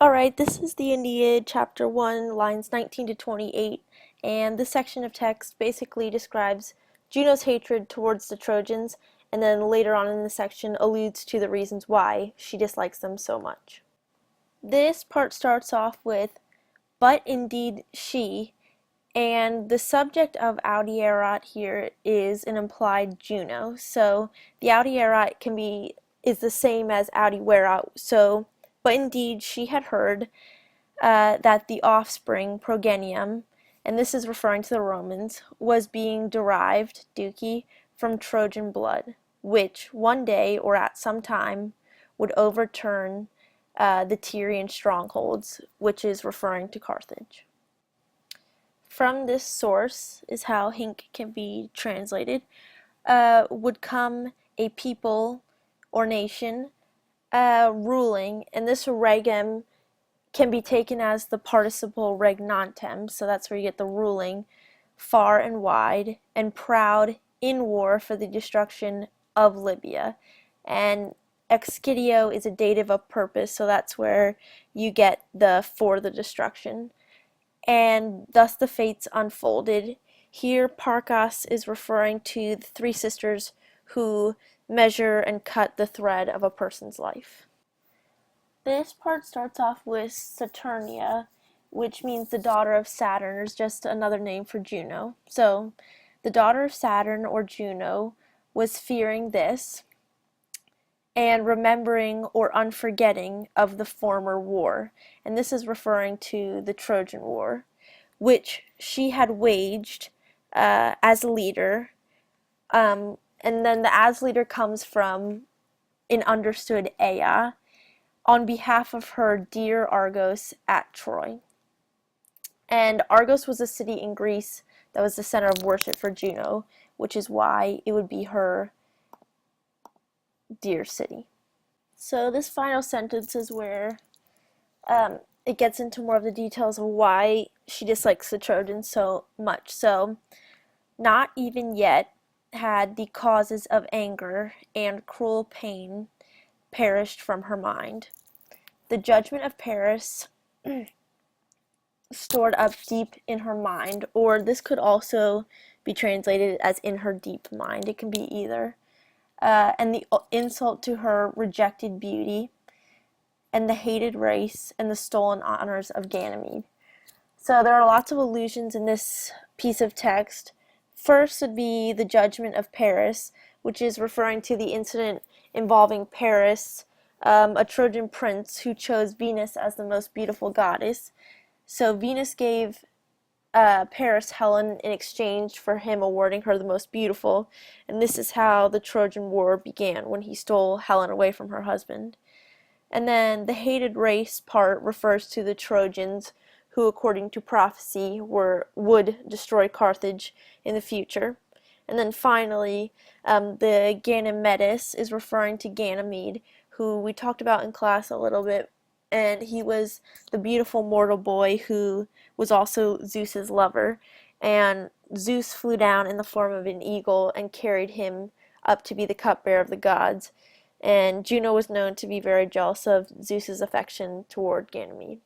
Alright, this is the Aeneid, chapter 1, lines 19 to 28, and this section of text basically describes Juno's hatred towards the Trojans, and then later on in the section alludes to the reasons why she dislikes them so much. This part starts off with, "But indeed she," and the subject of Audierat here is an implied Juno, so the Audierat is the same as Audierat, so but indeed she had heard that the offspring, progenium, and this is referring to the Romans, was being derived, Deuki, from Trojan blood, which one day or at some time would overturn the Tyrian strongholds, which is referring to Carthage. From this source is how Hink can be translated, would come a people or nation ruling, and this regem can be taken as the participle regnantem, so that's where you get the ruling, far and wide, and proud in war for the destruction of Libya. And excidio is a dative of purpose, so that's where you get the for the destruction. And thus the fates unfolded. Here, Parcas is referring to the three sisters who measure and cut the thread of a person's life. This part starts off with Saturnia, which means the daughter of Saturn, or is just another name for Juno. So, the daughter of Saturn, or Juno, was fearing this and remembering or unforgetting of the former war. And this is referring to the Trojan War, which she had waged as leader. And then the as leader comes from an understood Ea, on behalf of her dear Argos at Troy. And Argos was a city in Greece that was the center of worship for Juno, which is why it would be her dear city. So this final sentence is where it gets into more of the details of why she dislikes the Trojans so much. So, not even yet had the causes of anger and cruel pain perished from her mind. The judgment of Paris stored up deep in her mind, or this could also be translated as in her deep mind. It can be either. And the insult to her rejected beauty, and the hated race, and the stolen honors of Ganymede. So there are lots of allusions in this piece of text. First would be the judgment of Paris, which is referring to the incident involving Paris, a Trojan prince who chose Venus as the most beautiful goddess. So Venus gave Paris Helen in exchange for him awarding her the most beautiful, and this is how the Trojan War began, when he stole Helen away from her husband. And then the hated race part refers to the Trojans, who according to prophecy would destroy Carthage in the future. And then finally, the Ganymedes is referring to Ganymede, who we talked about in class a little bit, and he was the beautiful mortal boy who was also Zeus's lover. And Zeus flew down in the form of an eagle and carried him up to be the cupbearer of the gods. And Juno was known to be very jealous of Zeus's affection toward Ganymede.